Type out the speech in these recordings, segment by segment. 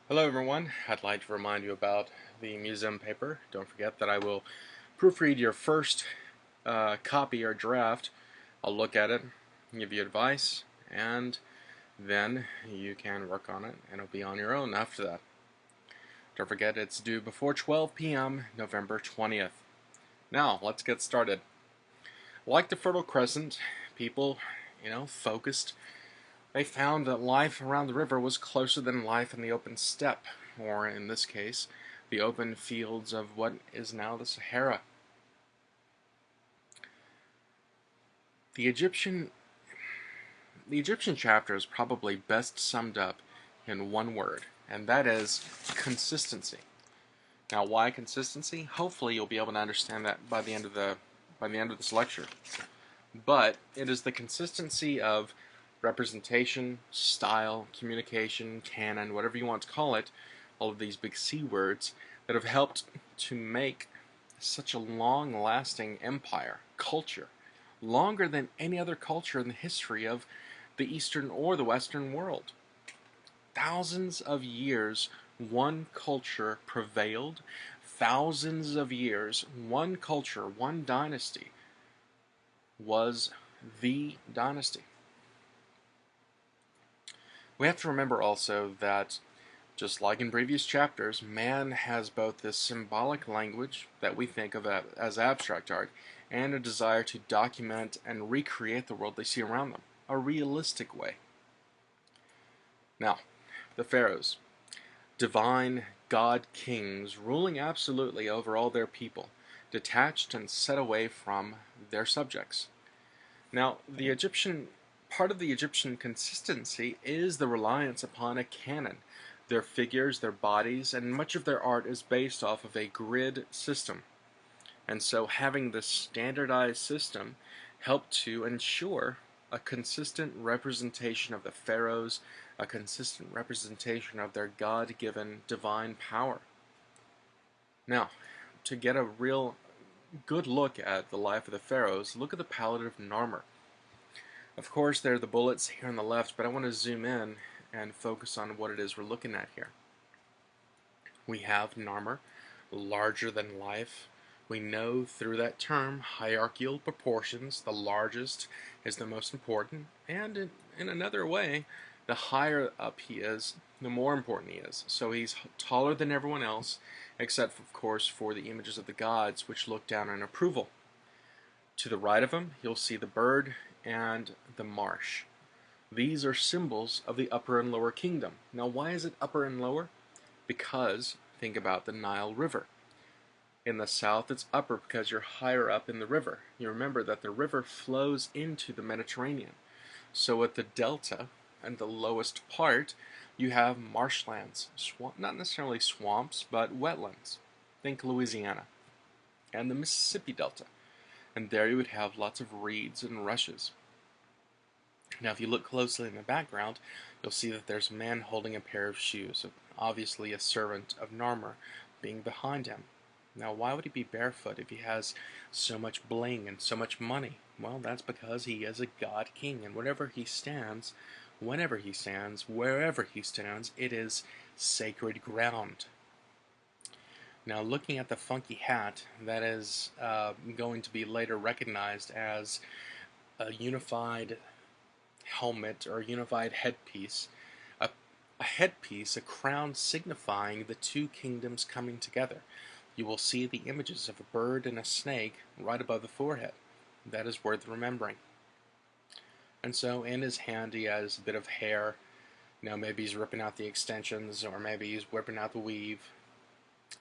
Hello everyone, I'd like to remind you about the museum paper. Don't forget that I will proofread your first copy or draft. I'll look at it, give you advice, and then you can work on it and it'll be on your own after that. Don't forget it's due before 12 p.m. November 20th. Now, let's get started. Like the Fertile Crescent, people, focused. They found that life around the river was closer than life in the open steppe, or in this case, the open fields of what is now the Sahara. The Egyptian the Egyptian chapter is probably best summed up in one word, and that is consistency. Now, why consistency? Hopefully, you'll be able to understand that by the end of this lecture. But it is the consistency of representation, style, communication, canon, whatever you want to call it, all of these big C words that have helped to make such a long-lasting empire, culture, longer than any other culture in the history of the Eastern or the Western world. Thousands of years, one culture prevailed. Thousands of years, one culture, one dynasty was the dynasty. We have to remember also that, just like in previous chapters, man has both this symbolic language that we think of as abstract art and a desire to document and recreate the world they see around them, a realistic way. Now, the pharaohs, divine god kings ruling absolutely over all their people, detached and set away from their subjects. Now, part of the Egyptian consistency is the reliance upon a canon. Their figures, their bodies, and much of their art is based off of a grid system. And so having this standardized system helped to ensure a consistent representation of the pharaohs, a consistent representation of their God-given divine power. Now, to get a real good look at the life of the pharaohs, look at the palette of Narmer. Of course, there are the bullets here on the left, but I want to zoom in and focus on what it is we're looking at here. We have Narmer, larger than life. We know through that term, hierarchical proportions, the largest is the most important, and in another way, the higher up he is, the more important he is. So he's taller than everyone else, except of course for the images of the gods, which look down in approval. To the right of him, you'll see the bird and the marsh. These are symbols of the upper and lower kingdom. Now, why is it upper and lower? Because, think about the Nile River. In the south, it's upper because you're higher up in the river. You remember that the river flows into the Mediterranean. So at the delta and the lowest part, you have marshlands. Not necessarily swamps, but wetlands. Think Louisiana. And the Mississippi Delta. And there you would have lots of reeds and rushes. Now if you look closely in the background, you'll see that there's a man holding a pair of shoes, obviously a servant of Narmer being behind him. Now why would he be barefoot if he has so much bling and so much money? Well, that's because he is a god king, and whenever he stands, whenever he stands, wherever he stands, it is sacred ground. Now looking at the funky hat, that is going to be later recognized as a unified helmet or unified headpiece. A headpiece, a crown signifying the two kingdoms coming together. You will see the images of a bird and a snake right above the forehead. That is worth remembering. And so in his hand he has a bit of hair. Maybe he's ripping out the extensions, or maybe he's whipping out the weave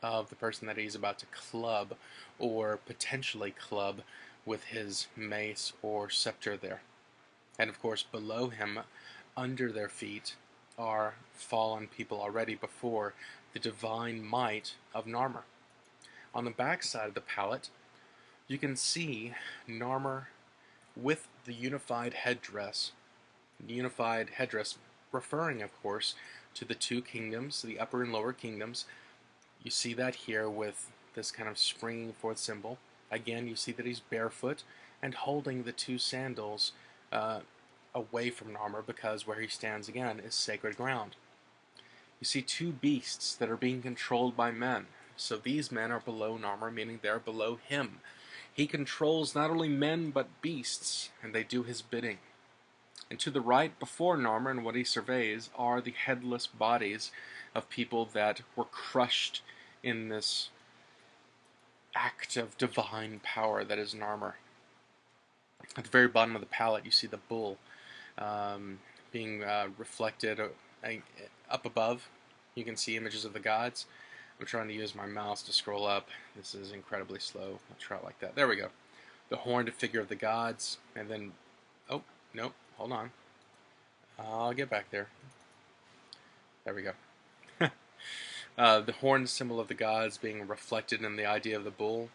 of the person that he's about to club, or potentially club, with his mace or scepter there. And of course below him, under their feet, are fallen people already before the divine might of Narmer. On the back side of the palette, you can see Narmer with the unified headdress referring, of course, to the two kingdoms, the upper and lower kingdoms. You see that here with this kind of springing forth symbol. Again, you see that he's barefoot and holding the two sandals away from Narmer, because where he stands again is sacred ground. You see two beasts that are being controlled by men. So these men are below Narmer, meaning they're below him. He controls not only men but beasts, and they do his bidding. And to the right, before Narmer and what he surveys, are the headless bodies of people that were crushed in this act of divine power that is Narmer. At the very bottom of the palette, you see the bull being reflected up above. You can see images of the gods. I'm trying to use my mouse to scroll up. This is incredibly slow. I'll try it like that. There we go. The horned figure of the gods, and then, oh, nope, hold on. I'll get back there. There we go. The horned symbol of the gods being reflected in the idea of the bull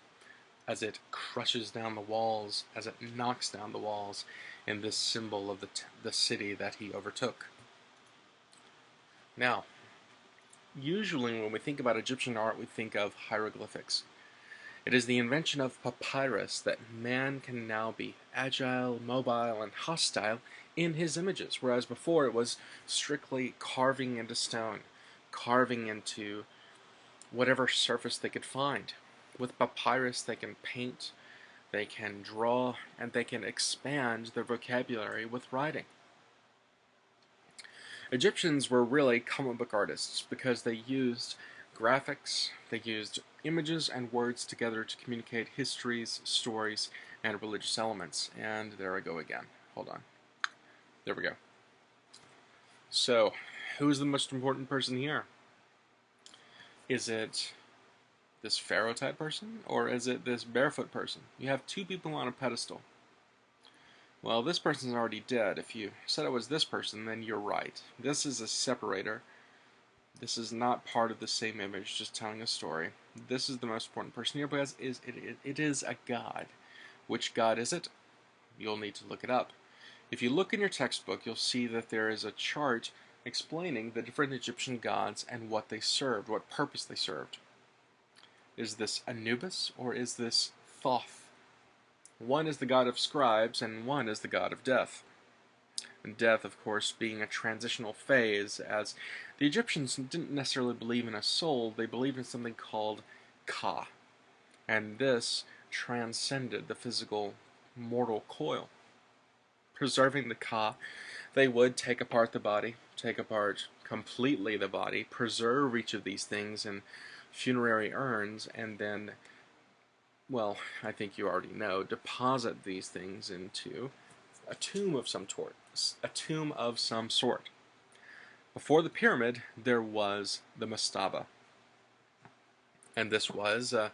as it crushes down the walls, as it knocks down the walls in this symbol of the city that he overtook. Now, usually when we think about Egyptian art, we think of hieroglyphics. It is the invention of papyrus that man can now be agile, mobile, and hostile in his images, whereas before it was strictly carving into stone, carving into whatever surface they could find. With papyrus they can paint, they can draw, and they can expand their vocabulary with writing. Egyptians were really comic book artists because they used graphics, they used images and words together to communicate histories, stories, and religious elements. And there I go again. Hold on. There we go. So, who's the most important person here? Is it this pharaoh type person, or is it this barefoot person? You have two people on a pedestal. Well, this person's already dead. If you said it was this person, then you're right. This is a separator. This is not part of the same image, just telling a story. This is the most important person here because it is a god. Which god is it? You'll need to look it up. If you look in your textbook, you'll see that there is a chart explaining the different Egyptian gods and what they served, what purpose they served. Is this Anubis or is this Thoth? One is the god of scribes and one is the god of death. And death, of course, being a transitional phase, as the Egyptians didn't necessarily believe in a soul, they believed in something called Ka. And this transcended the physical mortal coil. Preserving the Ka, they would take apart the body, take apart completely the body, preserve each of these things in funerary urns, and then, well, I think you already know, deposit these things into a tomb of some sort. Before the pyramid, there was the mastaba. And this was a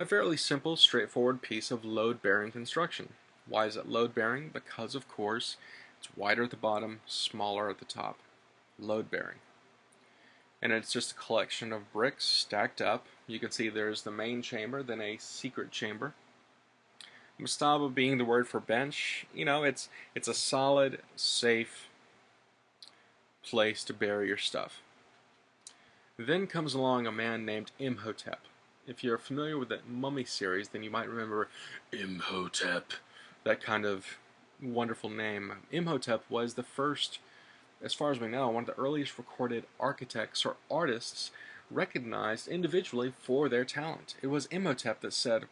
fairly simple, straightforward piece of load-bearing construction. Why is it load-bearing? Because, of course, it's wider at the bottom, smaller at the top. Load-bearing. And it's just a collection of bricks stacked up. You can see there's the main chamber, then a secret chamber. Mastaba being the word for bench, you know, it's a solid, safe place to bury your stuff. Then comes along a man named Imhotep. If you're familiar with the Mummy series, then you might remember Imhotep, that kind of wonderful name. Imhotep was the first, as far as we know, one of the earliest recorded architects or artists recognized individually for their talent. It was Imhotep that said,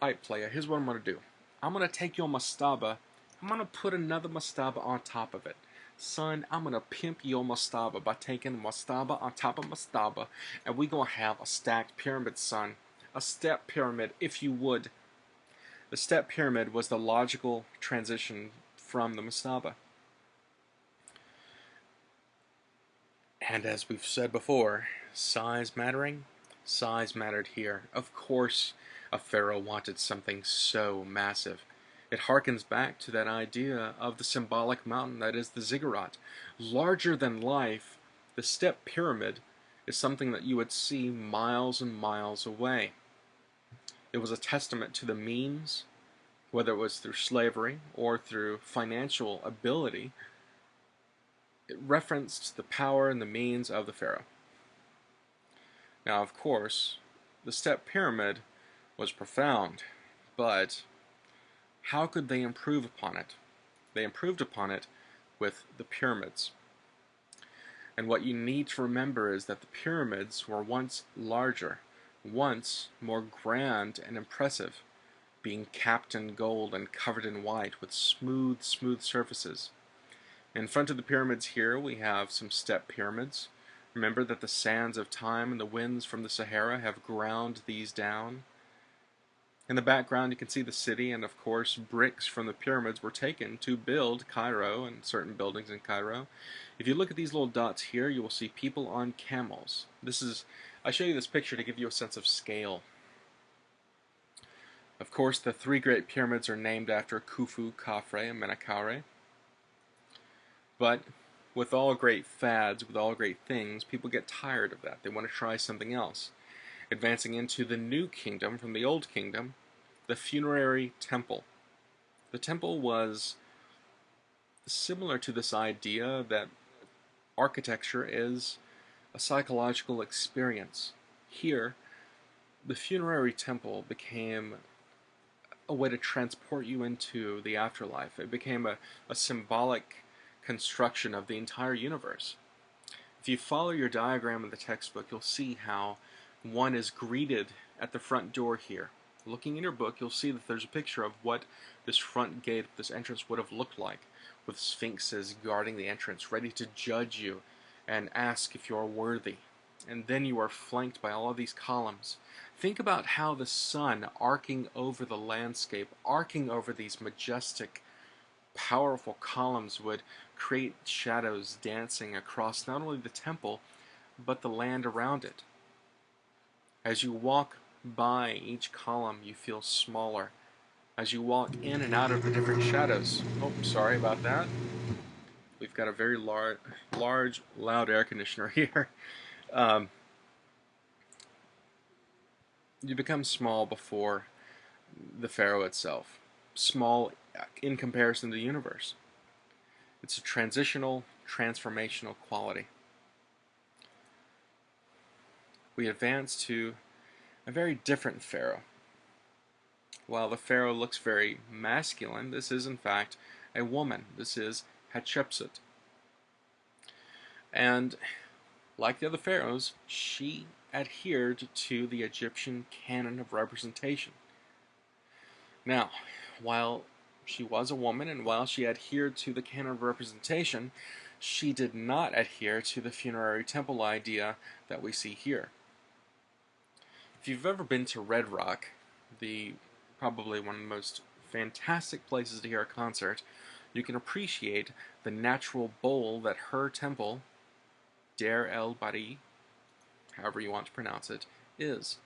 "Alright, playa, here's what I'm going to do. I'm going to take your mastaba, I'm going to put another mastaba on top of it. Son, I'm going to pimp your mastaba by taking mastaba on top of mastaba, and we're going to have a stacked pyramid, son. A step pyramid, if you would." The step pyramid was the logical transition from the mastaba. And as we've said before, size mattering, size mattered here. Of course, a pharaoh wanted something so massive. It harkens back to that idea of the symbolic mountain that is the ziggurat. Larger than life, the step pyramid is something that you would see miles and miles away. It was a testament to the means, whether it was through slavery or through financial ability. It referenced the power and the means of the pharaoh. Now, of course, the step pyramid was profound, but how could they improve upon it? They improved upon it with the pyramids. And what you need to remember is that the pyramids were once larger, once more grand and impressive, being capped in gold and covered in white with smooth, smooth surfaces. In front of the pyramids here we have some step pyramids. Remember that the sands of time and the winds from the Sahara have ground these down. In the background you can see the city, and of course bricks from the pyramids were taken to build Cairo and certain buildings in Cairo. If you look at these little dots here, you will see people on camels. I show you this picture to give you a sense of scale. Of course, the three great pyramids are named after Khufu, Khafre, and Menkaure. But with all great fads, with all great things, people get tired of that. They want to try something else. Advancing into the new kingdom from the old kingdom, the funerary temple. The temple was similar to this idea that architecture is a psychological experience. Here, the funerary temple became a way to transport you into the afterlife. It became a symbolic construction of the entire universe. If you follow your diagram in the textbook, you'll see how one is greeted at the front door here. Looking in your book, you'll see that there's a picture of what this front gate, this entrance would have looked like, with sphinxes guarding the entrance, ready to judge you and ask if you are worthy. And then you are flanked by all of these columns. Think about how the sun arcing over the landscape, arcing over these majestic, powerful columns would create shadows dancing across not only the temple, but the land around it. As you walk by each column, you feel smaller. As you walk in and out of the different shadows. Oh, sorry about that. We've got a very large, loud air conditioner here. You become small before the Pharaoh itself. Small in comparison to the universe. It's a transitional, transformational quality. We advance to a very different Pharaoh. While the Pharaoh looks very masculine, this is in fact a woman. This is Hatshepsut. And like the other pharaohs, she adhered to the Egyptian canon of representation. Now, while she was a woman and while she adhered to the canon of representation, she did not adhere to the funerary temple idea that we see here. If you've ever been to Red Rock, probably one of the most fantastic places to hear a concert, you can appreciate the natural bowl that her temple, Deir el-Bahari, however you want to pronounce it, is.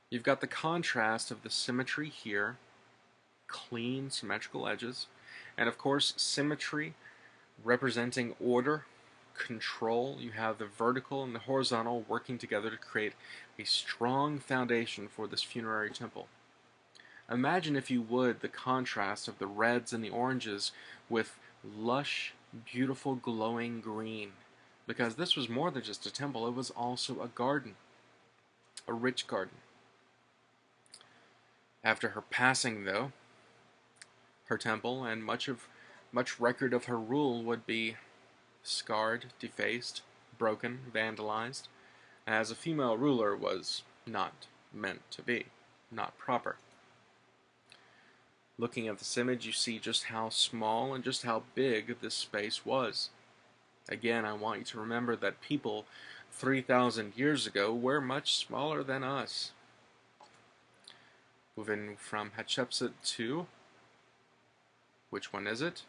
You've got the contrast of the symmetry here, clean, symmetrical edges, and of course symmetry representing order, control. You have the vertical and the horizontal working together to create a strong foundation for this funerary temple. Imagine, if you would, the contrast of the reds and the oranges with lush, beautiful, glowing green. Because this was more than just a temple, it was also a garden. A rich garden. After her passing, though, her temple and much record of her rule would be scarred, defaced, broken, vandalized, as a female ruler was not meant to be, not proper. Looking at this image, you see just how small and just how big this space was. Again, I want you to remember that people 3,000 years ago were much smaller than us. Moving from Hatshepsut to, which one is it?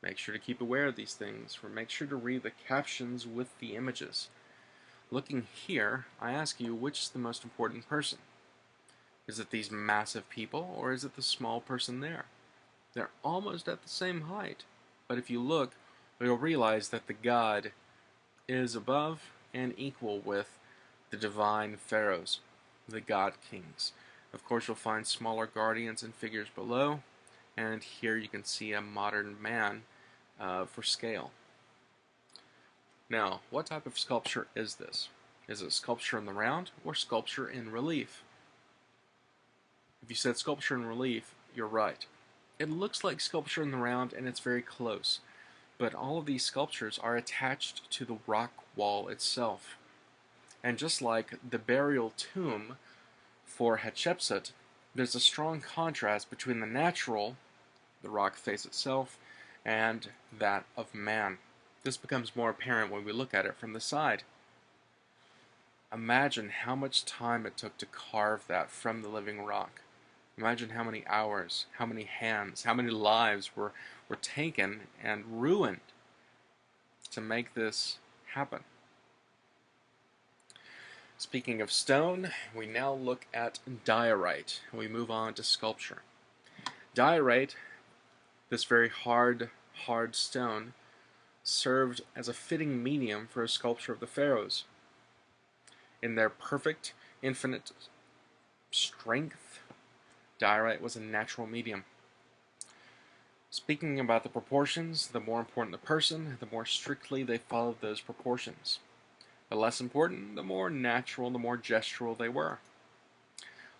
Make sure to keep aware of these things, or make sure to read the captions with the images. Looking here, I ask you, which is the most important person? Is it these massive people, or is it the small person there? They're almost at the same height, but if you look, you'll realize that the god is above and equal with the divine pharaohs, the god kings. Of course, you'll find smaller guardians and figures below, and here you can see a modern man for scale. Now, what type of sculpture is this? Is it sculpture in the round or sculpture in relief? If you said sculpture in relief, you're right. It looks like sculpture in the round, and it's very close. But all of these sculptures are attached to the rock wall itself. And just like the burial tomb for Hatshepsut, there's a strong contrast between the natural, the rock face itself, and that of man. This becomes more apparent when we look at it from the side. Imagine how much time it took to carve that from the living rock. Imagine how many hours, how many hands, how many lives were taken and ruined to make this happen. Speaking of stone, we now look at diorite. We move on to sculpture. Diorite, this very hard stone, served as a fitting medium for a sculpture of the pharaohs. In their perfect, infinite strength, diorite was a natural medium. Speaking about the proportions, the more important the person, the more strictly they followed those proportions. The less important, the more natural, the more gestural they were.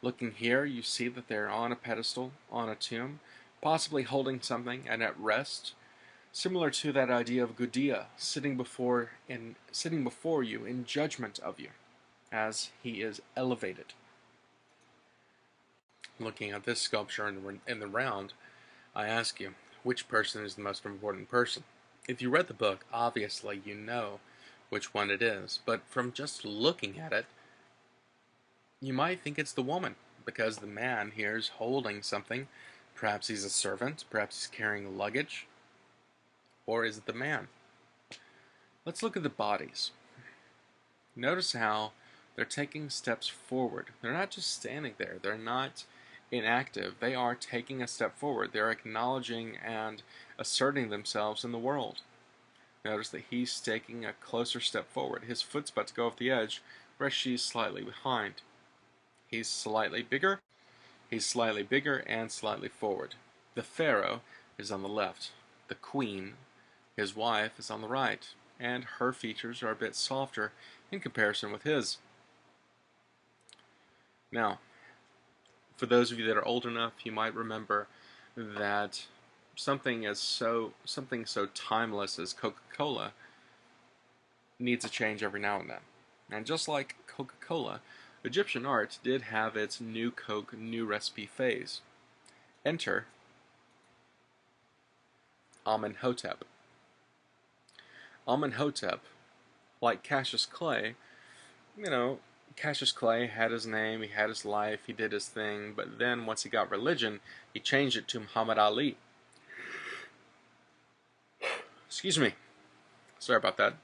Looking here, you see that they're on a pedestal, on a tomb, possibly holding something and at rest, similar to that idea of Gudea sitting before you in judgment of you, as he is elevated. Looking at this sculpture in the round, I ask you, which person is the most important person? If you read the book, obviously you know which one it is, but from just looking at it, you might think it's the woman, because the man here is holding something. Perhaps he's a servant, perhaps he's carrying luggage, or is it the man? Let's look at the bodies. Notice how they're taking steps forward. They're not just standing there, they're not inactive, they are taking a step forward. They're acknowledging and asserting themselves in the world. Notice that he's taking a closer step forward. His foot's about to go off the edge, whereas she's slightly behind. He's slightly bigger and slightly forward. The pharaoh is on the left. The queen, his wife, is on the right, and her features are a bit softer in comparison with his. Now, for those of you that are old enough, you might remember that something so timeless as Coca-Cola needs a change every now and then. And just like Coca-Cola, Egyptian art did have its new Coke, new recipe phase. Enter Amenhotep. Amenhotep, like Cassius Clay, Cassius Clay had his name, he had his life, he did his thing, but then once he got religion, he changed it to Muhammad Ali. Excuse me. Sorry about that.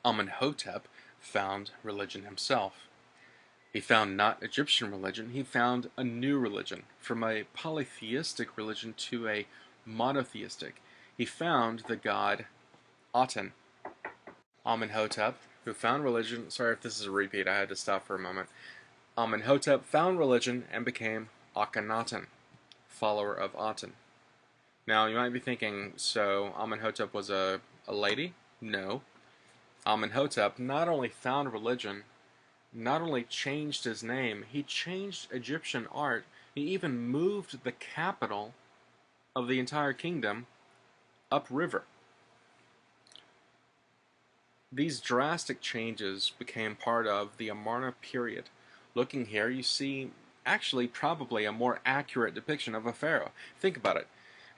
Amenhotep found religion himself. He found not Egyptian religion, he found a new religion. From a polytheistic religion to a monotheistic. He found the god Aten. Amenhotep, who found religion, sorry if this is a repeat, I had to stop for a moment. Amenhotep found religion and became Akhenaten, follower of Aten. Now, you might be thinking, so Amenhotep was a lady? No. Amenhotep not only found religion, not only changed his name, he changed Egyptian art. He even moved the capital of the entire kingdom upriver. These drastic changes became part of the Amarna period. Looking here, you see actually probably a more accurate depiction of a pharaoh. Think about it.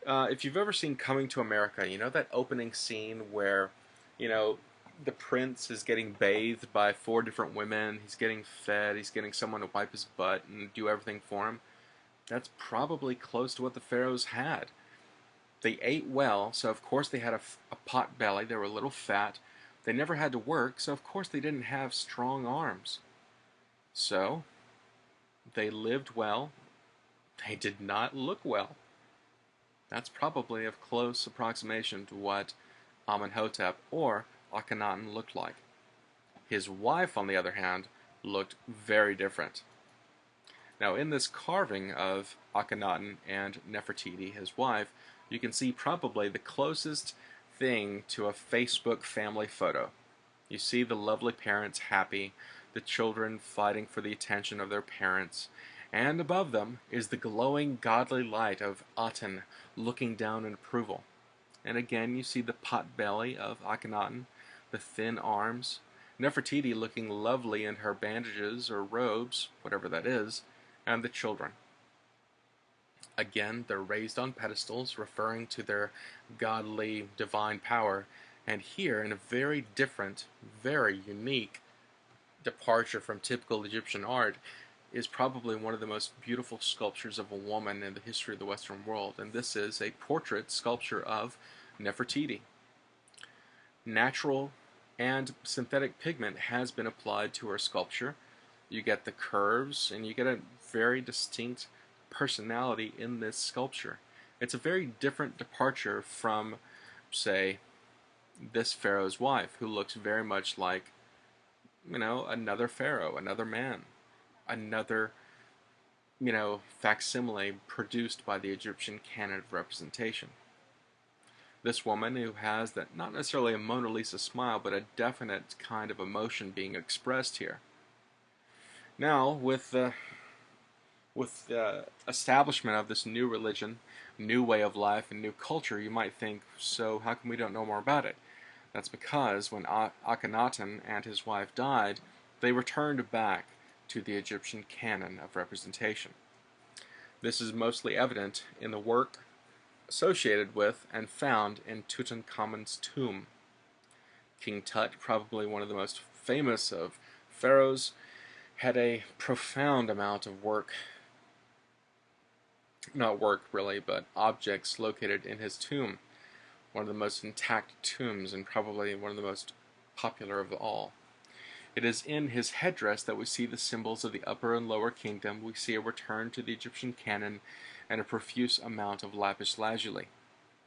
If you've ever seen Coming to America, you know that opening scene where, the prince is getting bathed by 4 different women, he's getting fed, he's getting someone to wipe his butt and do everything for him? That's probably close to what the pharaohs had. They ate well, so of course they had a pot belly, they were a little fat. They never had to work, so of course they didn't have strong arms. So, they lived well, they did not look well. That's probably a close approximation to what Amenhotep or Akhenaten looked like. His wife, on the other hand, looked very different. Now, in this carving of Akhenaten and Nefertiti, his wife, you can see probably the closest thing to a Facebook family photo. You see the lovely parents happy, the children fighting for the attention of their parents, and above them is the glowing godly light of Aten looking down in approval. And again, you see the pot belly of Akhenaten, the thin arms, Nefertiti looking lovely in her bandages or robes, whatever that is, and the children. Again, they're raised on pedestals, referring to their godly, divine power, and here, in a very different, very unique departure from typical Egyptian art, is probably one of the most beautiful sculptures of a woman in the history of the Western world, and this is a portrait sculpture of Nefertiti. Natural and synthetic pigment has been applied to her sculpture. You get the curves, and you get a very distinct personality in this sculpture. It's a very different departure from, say, this pharaoh's wife, who looks very much like, another pharaoh, another man, another, facsimile produced by the Egyptian canon of representation. This woman who has that, not necessarily a Mona Lisa smile, but a definite kind of emotion being expressed here. Now, with the establishment of this new religion, new way of life, and new culture, you might think, so how come we don't know more about it? That's because when Akhenaten and his wife died, they returned back to the Egyptian canon of representation. This is mostly evident in the work associated with and found in Tutankhamun's tomb. King Tut, probably one of the most famous of pharaohs, had a profound amount of not work really, but objects located in his tomb. One of the most intact tombs and probably one of the most popular of all. It is in his headdress that we see the symbols of the upper and lower kingdom. We see a return to the Egyptian canon and a profuse amount of lapis lazuli.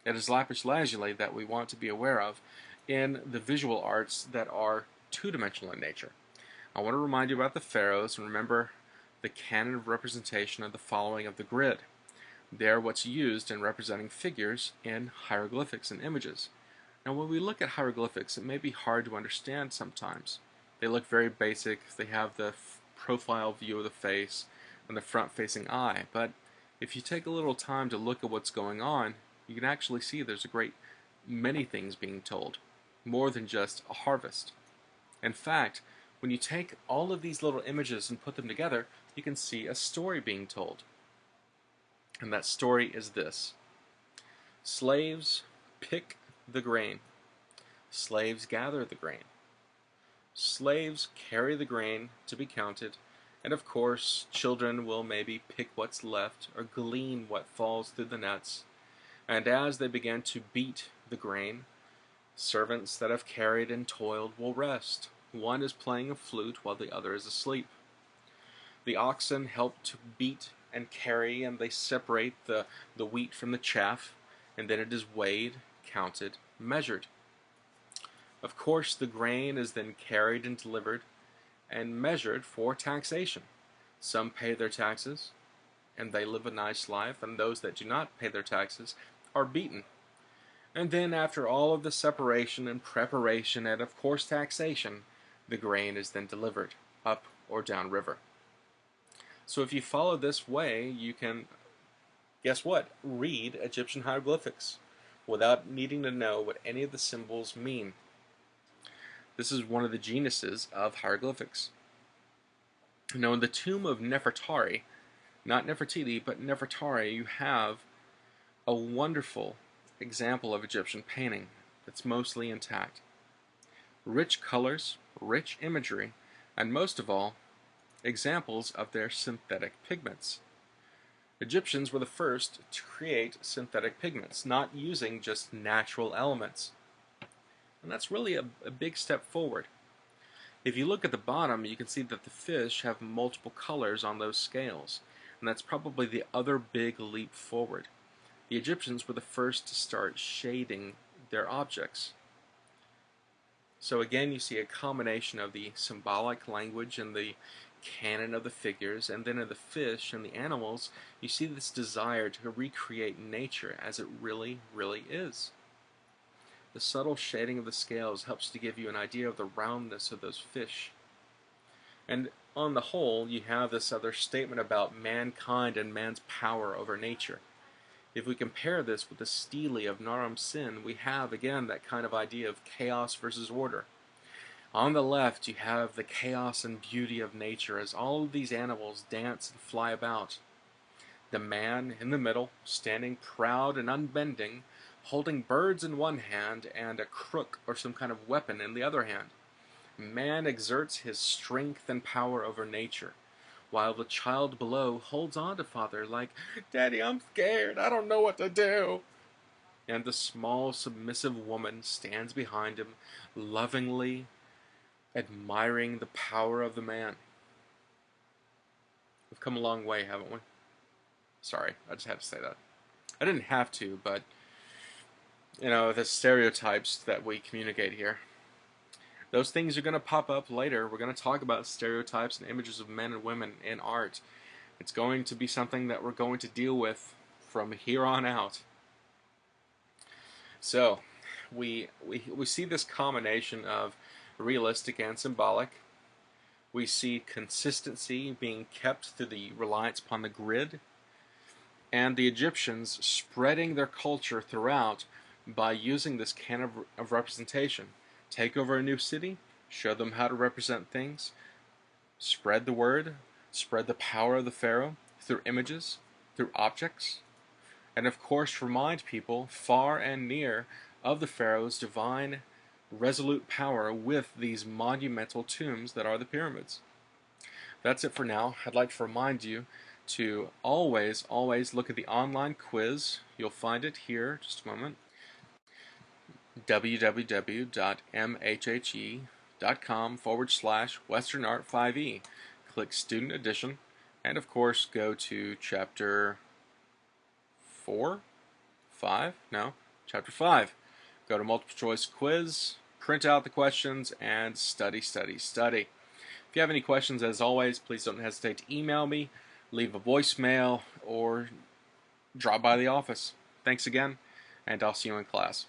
It is lapis lazuli that we want to be aware of in the visual arts that are two-dimensional in nature. I want to remind you about the pharaohs, and remember the canon of representation of the following of the grid. They're what's used in representing figures in hieroglyphics and images. Now, when we look at hieroglyphics, it may be hard to understand sometimes. They look very basic. They have the profile view of the face and the front-facing eye. But if you take a little time to look at what's going on, you can actually see there's a great many things being told, more than just a harvest. In fact, when you take all of these little images and put them together, you can see a story being told. And that story is this: slaves pick the grain. Slaves gather the grain. Slaves carry the grain to be counted, and of course, children will maybe pick what's left or glean what falls through the nets. And as they begin to beat the grain, servants that have carried and toiled will rest. One is playing a flute while the other is asleep. The oxen help to beat and carry, and they separate the wheat from the chaff, and then it is weighed, counted, measured. Of course, the grain is then carried and delivered and measured for taxation. Some pay their taxes, and they live a nice life, and those that do not pay their taxes are beaten. And then after all of the separation and preparation and of course taxation, the grain is then delivered up or down river. So if you follow this way, you can, guess what, read Egyptian hieroglyphics without needing to know what any of the symbols mean. This is one of the geniuses of hieroglyphics. Now in the tomb of Nefertari, not Nefertiti, but Nefertari, you have a wonderful example of Egyptian painting that's mostly intact. Rich colors, rich imagery, and most of all, examples of their synthetic pigments. Egyptians were the first to create synthetic pigments, not using just natural elements. And that's really a big step forward. If you look at the bottom, you can see that the fish have multiple colors on those scales, and that's probably the other big leap forward. The Egyptians were the first to start shading their objects. So again, you see a combination of the symbolic language and the canon of the figures, and then in the fish and the animals, you see this desire to recreate nature as it really, really is. The subtle shading of the scales helps to give you an idea of the roundness of those fish. And on the whole, you have this other statement about mankind and man's power over nature. If we compare this with the stele of Naram Sin, we have again that kind of idea of chaos versus order. On the left, you have the chaos and beauty of nature as all of these animals dance and fly about. The man in the middle, standing proud and unbending, holding birds in one hand and a crook or some kind of weapon in the other hand. Man exerts his strength and power over nature, while the child below holds on to father like, "Daddy, I'm scared, I don't know what to do." And the small, submissive woman stands behind him, lovingly admiring the power of the man. We've come a long way, haven't we? Sorry, I just had to say that. I didn't have to, but, the stereotypes that we communicate here. Those things are going to pop up later. We're going to talk about stereotypes and images of men and women in art. It's going to be something that we're going to deal with from here on out. So, we see this combination of realistic and symbolic. We see consistency being kept through the reliance upon the grid, and the Egyptians spreading their culture throughout by using this kind of representation. Take over a new city, show them how to represent things, spread the word, spread the power of the pharaoh through images, through objects, and of course remind people far and near of the pharaoh's divine, resolute power with these monumental tombs that are the pyramids. That's it for now. I'd like to remind you to always look at the online quiz. You'll find it here, just a moment. www.mhhe.com/Western Art 5e. Click Student Edition, and of course go to chapter 4? 5? No, chapter 5. Go to multiple choice quiz, print out the questions, and study. If you have any questions, as always, please don't hesitate to email me, leave a voicemail, or drop by the office. Thanks again, and I'll see you in class.